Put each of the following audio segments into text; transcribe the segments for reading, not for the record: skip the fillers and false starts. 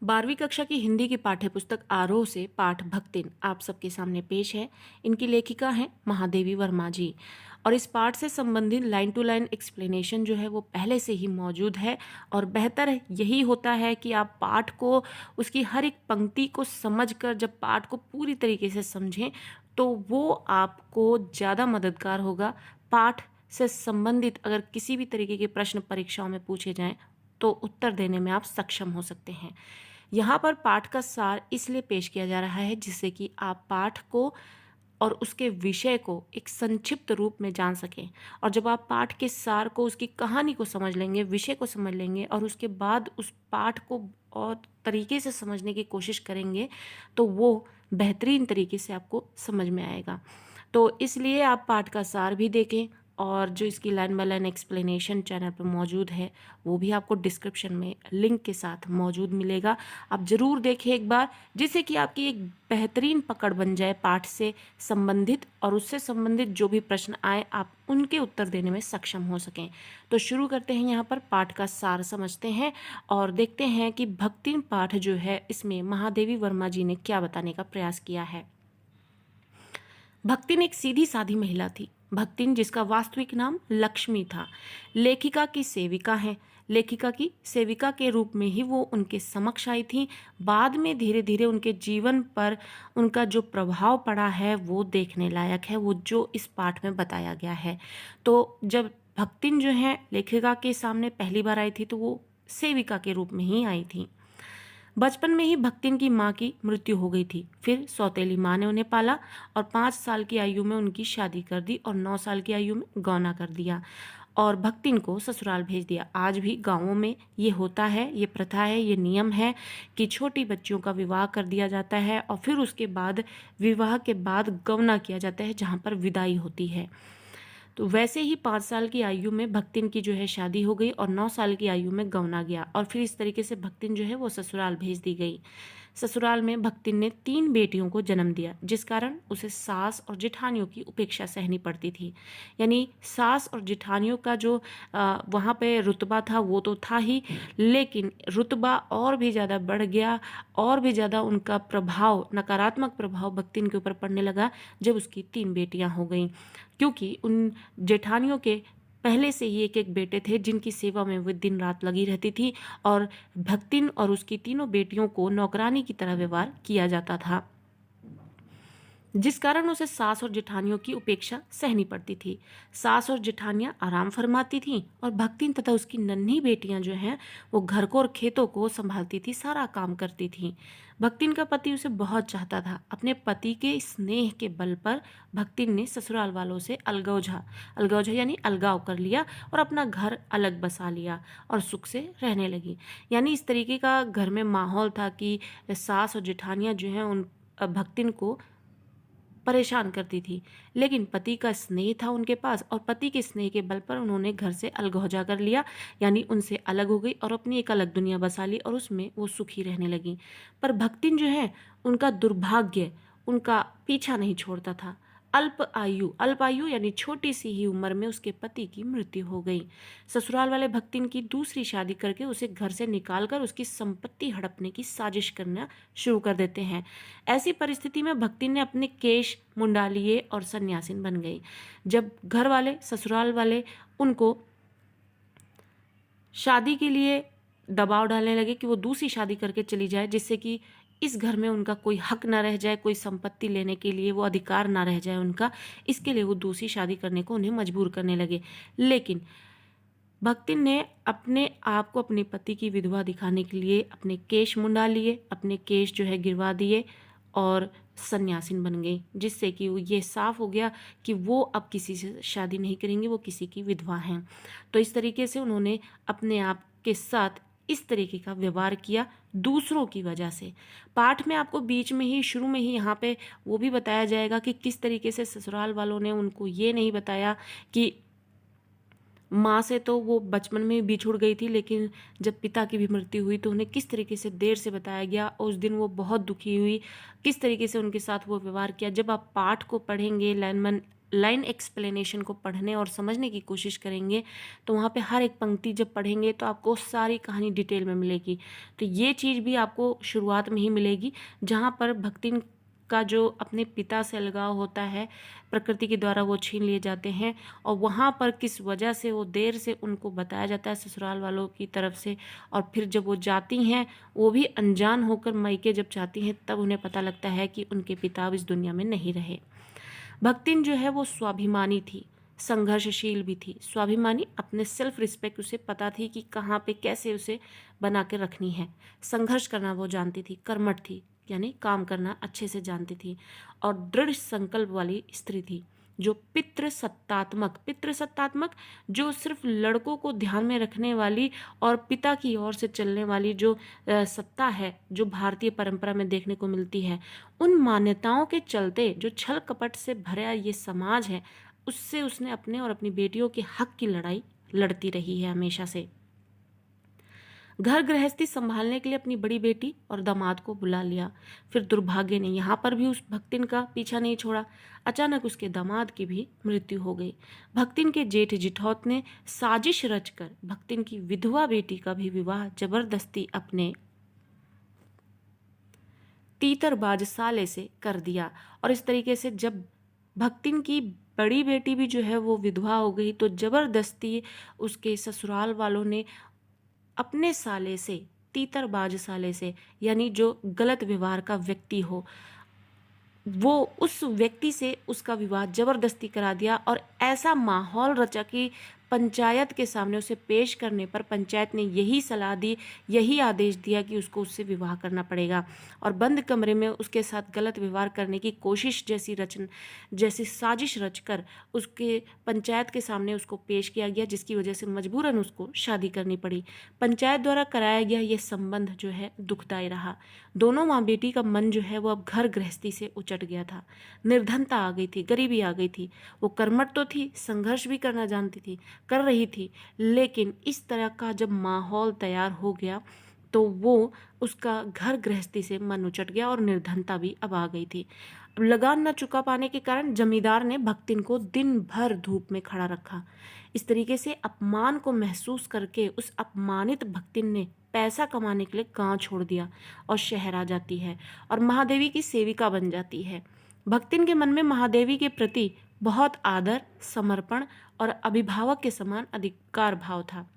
12वीं कक्षा की हिंदी की पाठ्यपुस्तक आरोह से पाठ भक्तिन आप सबके सामने पेश है। इनकी लेखिका हैं महादेवी वर्मा जी। और इस पाठ से संबंधित लाइन टू लाइन एक्सप्लेनेशन जो है वो पहले से ही मौजूद है। और बेहतर यही होता है कि आप पाठ को, उसकी हर एक पंक्ति को समझकर जब पाठ को पूरी तरीके से समझें तो वो आपको ज़्यादा मददगार होगा। पाठ से संबंधित अगर किसी भी तरीके के प्रश्न परीक्षाओं में पूछे जाएं तो उत्तर देने में आप सक्षम हो सकते हैं। यहाँ पर पाठ का सार इसलिए पेश किया जा रहा है जिससे कि आप पाठ को और उसके विषय को एक संक्षिप्त रूप में जान सकें। और जब आप पाठ के सार को, उसकी कहानी को समझ लेंगे, विषय को समझ लेंगे और उसके बाद उस पाठ को और तरीके से समझने की कोशिश करेंगे तो वो बेहतरीन तरीके से आपको समझ में आएगा। तो इसलिए आप पाठ का सार भी देखें और जो इसकी line by line explanation channel पर मौजूद है वो भी आपको डिस्क्रिप्शन में लिंक के साथ मौजूद मिलेगा। आप ज़रूर देखें एक बार, जिससे कि आपकी एक बेहतरीन पकड़ बन जाए पाठ से संबंधित, और उससे संबंधित जो भी प्रश्न आए आप उनके उत्तर देने में सक्षम हो सकें। तो शुरू करते हैं, यहाँ पर पाठ का सार समझते हैं और देखते हैं कि भक्तिन पाठ जो है इसमें महादेवी वर्मा जी ने क्या बताने का प्रयास किया है। भक्तिन एक सीधी सादी महिला थी। भक्तिन, जिसका वास्तविक नाम लक्ष्मी था, लेखिका की सेविका है। लेखिका की सेविका के रूप में ही वो उनके समक्ष आई थी। बाद में धीरे धीरे उनके जीवन पर उनका जो प्रभाव पड़ा है वो देखने लायक है, वो जो इस पाठ में बताया गया है। तो जब भक्तिन जो है लेखिका के सामने पहली बार आई थी तो वो सेविका के रूप में ही आई थी। बचपन में ही भक्तिन की माँ की मृत्यु हो गई थी। फिर सौतेली माँ ने उन्हें पाला और 5 साल की आयु में उनकी शादी कर दी और 9 साल की आयु में गौना कर दिया और भक्तिन को ससुराल भेज दिया। आज भी गांवों में ये होता है, ये प्रथा है, ये नियम है कि छोटी बच्चियों का विवाह कर दिया जाता है और फिर उसके बाद विवाह के बाद गौना किया जाता है जहाँ पर विदाई होती है। तो वैसे ही 5 साल की आयु में भक्तिन की जो है शादी हो गई और 9 साल की आयु में गौना गया और फिर इस तरीके से भक्तिन जो है वो ससुराल भेज दी गई। ससुराल में भक्तिन ने 3 बेटियों को जन्म दिया, जिस कारण उसे सास और जेठानियों की उपेक्षा सहनी पड़ती थी। यानी सास और जेठानियों का जो वहाँ पे रुतबा था वो तो था ही, लेकिन रुतबा और भी ज़्यादा बढ़ गया और भी ज़्यादा उनका प्रभाव, नकारात्मक प्रभाव भक्तिन के ऊपर पड़ने लगा जब उसकी 3 बेटियां हो गईं। क्योंकि उन जेठानियों के पहले से ही एक एक बेटे थे जिनकी सेवा में वो दिन रात लगी रहती थी और भक्तिन और उसकी तीनों बेटियों को नौकरानी की तरह व्यवहार किया जाता था, जिस कारण उसे सास और जेठानियों की उपेक्षा सहनी पड़ती थी। सास और जेठानियां आराम फरमाती थीं और भक्तिन तथा उसकी नन्ही बेटियां जो हैं वो घर को और खेतों को संभालती थी, सारा काम करती थीं। भक्तिन का पति उसे बहुत चाहता था। अपने पति के स्नेह के बल पर भक्तिन ने ससुराल वालों से अलगौझा अलगौझा यानी अलगाव कर लिया और अपना घर अलग बसा लिया और सुख से रहने लगी। यानी इस तरीके का घर में माहौल था कि सास और जेठानियां जो हैं उन भक्तिन को परेशान करती थी, लेकिन पति का स्नेह था उनके पास और पति के स्नेह के बल पर उन्होंने घर से अलगौजा कर लिया, यानी उनसे अलग हो गई और अपनी एक अलग दुनिया बसा ली और उसमें वो सुखी रहने लगी। पर भक्तिन जो है उनका दुर्भाग्य उनका पीछा नहीं छोड़ता था। अल्प आयु यानी छोटी सी ही उम्र में उसके पति की मृत्यु हो गई। ससुराल वाले भक्तिन की दूसरी शादी करके उसे घर से निकालकर उसकी संपत्ति हड़पने की साजिश करना शुरू कर देते हैं। ऐसी परिस्थिति में भक्तिन ने अपने केश मुंडा लिए और सन्यासिन बन गई। जब घर वाले, ससुराल वाले उनको शादी के लिए दबाव डालने लगे कि वो दूसरी शादी करके चली जाए, जिससे कि इस घर में उनका कोई हक ना रह जाए, कोई संपत्ति लेने के लिए वो अधिकार ना रह जाए उनका, इसके लिए वो दूसरी शादी करने को उन्हें मजबूर करने लगे। लेकिन भक्तिन ने अपने आप को अपने पति की विधवा दिखाने के लिए अपने केश मुंडा लिए, अपने केश जो है गिरवा दिए और सन्यासिन बन गई, जिससे कि ये साफ हो गया कि वो अब किसी से शादी नहीं करेंगे, वो किसी की विधवा हैं। तो इस तरीके से उन्होंने अपने आप के साथ इस तरीके का व्यवहार किया दूसरों की वजह से। पाठ में आपको बीच में ही, शुरू में ही यहाँ पे वो भी बताया जाएगा कि किस तरीके से ससुराल वालों ने उनको ये नहीं बताया कि माँ से तो वो बचपन में बिछुड़ गई थी, लेकिन जब पिता की भी मृत्यु हुई तो उन्हें किस तरीके से देर से बताया गया और उस दिन वो बहुत दुखी हुई, किस तरीके से उनके साथ वो व्यवहार किया। जब आप पाठ को पढ़ेंगे, लाइन लाइन एक्सप्लेनेशन को पढ़ने और समझने की कोशिश करेंगे तो वहाँ पे हर एक पंक्ति जब पढ़ेंगे तो आपको सारी कहानी डिटेल में मिलेगी। तो ये चीज़ भी आपको शुरुआत में ही मिलेगी, जहाँ पर भक्तिन का जो अपने पिता से अलगाव होता है, प्रकृति के द्वारा वो छीन लिए जाते हैं, और वहाँ पर किस वजह से वो देर से उनको बताया जाता है ससुराल वालों की तरफ से, और फिर जब वो जाती हैं वो भी अनजान होकर मायके जब जाती हैं तब उन्हें पता लगता है कि उनके पिता अब इस दुनिया में नहीं रहे। भक्तिन जो है वो स्वाभिमानी थी, संघर्षशील भी थी। स्वाभिमानी, अपने सेल्फ रिस्पेक्ट उसे पता थी कि कहाँ पे कैसे उसे बना के रखनी है। संघर्ष करना वो जानती थी, कर्मठ थी, यानी काम करना अच्छे से जानती थी, और दृढ़ संकल्प वाली स्त्री थी। जो पितृसत्तात्मक जो सिर्फ लड़कों को ध्यान में रखने वाली और पिता की ओर से चलने वाली जो सत्ता है, जो भारतीय परंपरा में देखने को मिलती है, उन मान्यताओं के चलते जो छल कपट से भरा ये समाज है, उससे उसने अपने और अपनी बेटियों के हक की लड़ाई लड़ती रही है हमेशा से। घर गृहस्थी संभालने के लिए अपनी बड़ी बेटी और दामाद को बुला लिया। फिर दुर्भाग्य ने यहाँ पर भी उस भक्तिन का पीछा नहीं छोड़ा। अचानक उसके दामाद की भी मृत्यु हो गई। भक्तिन के जेठ जिठौत ने साजिश रचकर भक्तिन की विधवा बेटी का भी विवाह जबरदस्ती अपने तीतरबाज साले से कर दिया। और इस तरीके से जब भक्तिन की बड़ी बेटी भी जो है वो विधवा हो गई तो जबरदस्ती उसके ससुराल वालों ने अपने साले से, तीतरबाज साले से, यानी जो गलत व्यवहार का व्यक्ति हो, वो उस व्यक्ति से उसका विवाह जबरदस्ती करा दिया। और ऐसा माहौल रचा कि पंचायत के सामने उसे पेश करने पर पंचायत ने यही सलाह दी, यही आदेश दिया कि उसको उससे विवाह करना पड़ेगा, और बंद कमरे में उसके साथ गलत व्यवहार करने की कोशिश जैसी साजिश रचकर उसके पंचायत के सामने उसको पेश किया गया, जिसकी वजह से मजबूरन उसको शादी करनी पड़ी। पंचायत द्वारा कराया गया ये संबंध जो है दुखदायी रहा। दोनों माँ बेटी का मन जो है वो अब घर गृहस्थी से उचट गया था। निर्धनता आ गई थी, गरीबी आ गई थी। वो कर्मठ तो थी, संघर्ष भी करना जानती थी, कर रही थी, लेकिन इस तरह का जब माहौल तैयार हो गया तो वो उसका घर गृहस्थी से मन उचट गया और निर्धनता भी अब आ गई थी। अब लगान न चुका पाने के कारण जमींदार ने भक्तिन को दिन भर धूप में खड़ा रखा। इस तरीके से अपमान को महसूस करके उस अपमानित भक्तिन ने पैसा कमाने के लिए गांव छोड़ दिया और शहर आ जाती है और महादेवी की सेविका बन जाती है। भक्तिन के मन में महादेवी के प्रति बहुत आदर, समर्पण और अभिभावक के समान अधिकार भाव था।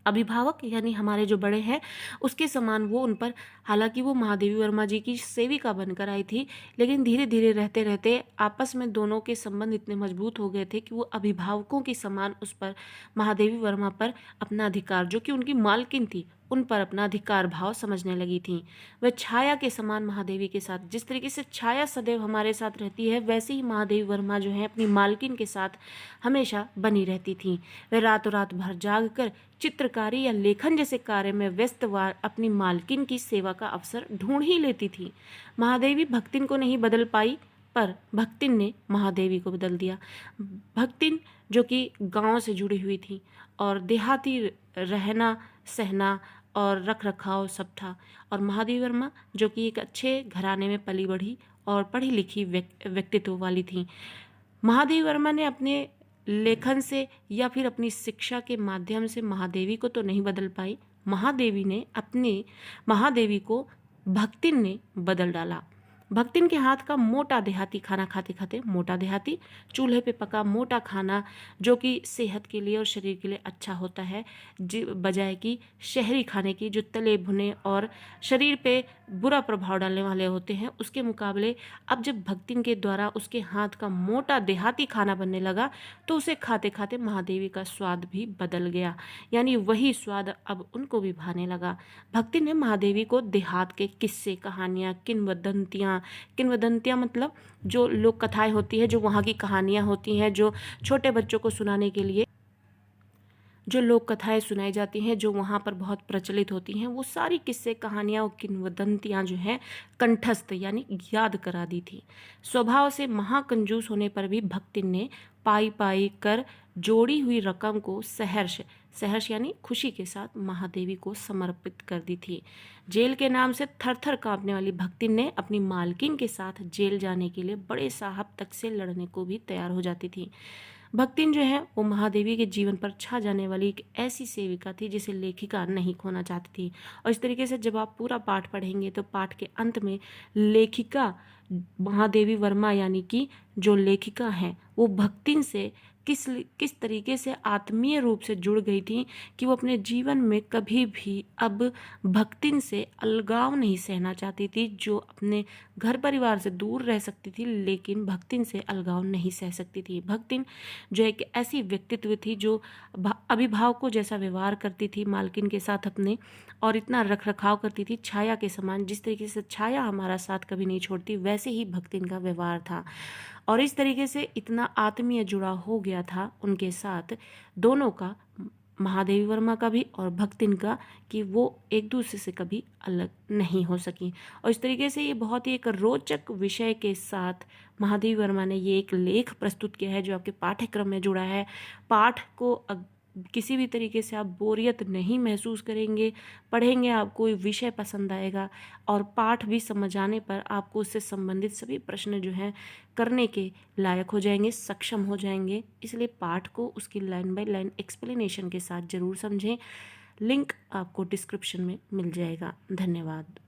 अभिभावक यानी हमारे जो बड़े हैं उसके समान वो उन पर, हालांकि वो महादेवी वर्मा जी की सेविका बनकर आई थी, लेकिन धीरे धीरे रहते रहते आपस में दोनों के संबंध इतने मजबूत हो गए थे कि वो अभिभावकों के समान उस पर, महादेवी वर्मा पर अपना अधिकार, जो कि उनकी मालकिन थी, उन पर अपना अधिकार भाव समझने लगी थी। वह छाया के समान महादेवी के साथ, जिस तरीके से छाया सदैव हमारे साथ रहती है, वैसे ही महादेवी वर्मा जो है अपनी मालकिन के साथ हमेशा बनी रहती थी। वह रातों रात भर जाग कर चित्रकारी या लेखन जैसे कार्य में व्यस्त अपनी मालकिन की सेवा का अवसर ढूंढ ही लेती थी। महादेवी भक्तिन को नहीं बदल पाई, पर भक्तिन ने महादेवी को बदल दिया। भक्तिन जो कि गांव से जुड़ी हुई थी और देहाती रहना सहना और रख रखाव सब था, और महादेवी वर्मा जो कि एक अच्छे घराने में पली बढ़ी और पढ़ी लिखी व्यक्तित्व वाली थी। महादेवी वर्मा ने अपने लेखन से या फिर अपनी शिक्षा के माध्यम से महादेवी को तो नहीं बदल पाई, महादेवी को भक्तिन ने बदल डाला। भक्तिन के हाथ का मोटा देहाती खाना खाते खाते, मोटा देहाती चूल्हे पे पका मोटा खाना जो कि सेहत के लिए और शरीर के लिए अच्छा होता है, बजाय कि शहरी खाने की जो तले भुने और शरीर पे बुरा प्रभाव डालने वाले होते हैं, उसके मुकाबले अब जब भक्तिन के द्वारा उसके हाथ का मोटा देहाती खाना बनने लगा तो उसे खाते खाते महादेवी का स्वाद भी बदल गया, यानी वही स्वाद अब उनको भी भाने लगा। भक्तिन ने महादेवी को देहात के किस्से, कहानियाँ, किंवदंतियाँ मतलब जो लोक कथाएं होती है, जो वहाँ की कहानियाँ होती हैं, जो छोटे बच्चों को सुनाने के लिए जो लोक कथाएँ सुनाई जाती हैं, जो वहाँ पर बहुत प्रचलित होती हैं, वो सारी किस्से कहानियाँ और किंवदंतियाँ जो हैं कंठस्थ यानी याद करा दी थी। स्वभाव से महाकंजूस होने पर भी भक्तिन ने पाई पाई कर जोड़ी हुई रकम को सहर्ष सहर्ष यानी खुशी के साथ महादेवी को समर्पित कर दी थी। जेल के नाम से थर थर कांपने वाली भक्तिन ने अपनी मालकिन के साथ जेल जाने के लिए बड़े साहब तक से लड़ने को भी तैयार हो जाती थी। भक्तिन जो है वो महादेवी के जीवन पर छा जाने वाली एक ऐसी सेविका थी जिसे लेखिका नहीं खोना चाहती थी। और इस तरीके से जब आप पूरा पाठ पढ़ेंगे तो पाठ के अंत में लेखिका महादेवी वर्मा यानी कि जो लेखिका हैं वो भक्तिन से किस तरीके से आत्मीय रूप से जुड़ गई थी कि वो अपने जीवन में कभी भी अब भक्तिन से अलगाव नहीं सहना चाहती थी। जो अपने घर परिवार से दूर रह सकती थी लेकिन भक्तिन से अलगाव नहीं सह सकती थी। भक्तिन जो एक ऐसी व्यक्तित्व थी जो अभिभावकों जैसा व्यवहार करती थी मालकिन के साथ अपने, और इतना रख रखाव करती थी छाया के समान। जिस तरीके से छाया हमारा साथ कभी नहीं छोड़ती वैसे ही भक्तिन का व्यवहार था। और इस तरीके से इतना आत्मीय जुड़ा हो गया था उनके साथ दोनों का, महादेवी वर्मा का भी और भक्तिन का, कि वो एक दूसरे से कभी अलग नहीं हो सकी। और इस तरीके से ये बहुत ही एक रोचक विषय के साथ महादेवी वर्मा ने ये एक लेख प्रस्तुत किया है जो आपके पाठ्यक्रम में जुड़ा है। पाठ को किसी भी तरीके से आप बोरियत नहीं महसूस करेंगे, पढ़ेंगे आपको विषय पसंद आएगा और पाठ भी समझ आने पर आपको उससे संबंधित सभी प्रश्न जो हैं करने के लायक हो जाएंगे, सक्षम हो जाएंगे। इसलिए पाठ को उसकी लाइन बाय लाइन एक्सप्लेनेशन के साथ ज़रूर समझें। लिंक आपको डिस्क्रिप्शन में मिल जाएगा। धन्यवाद।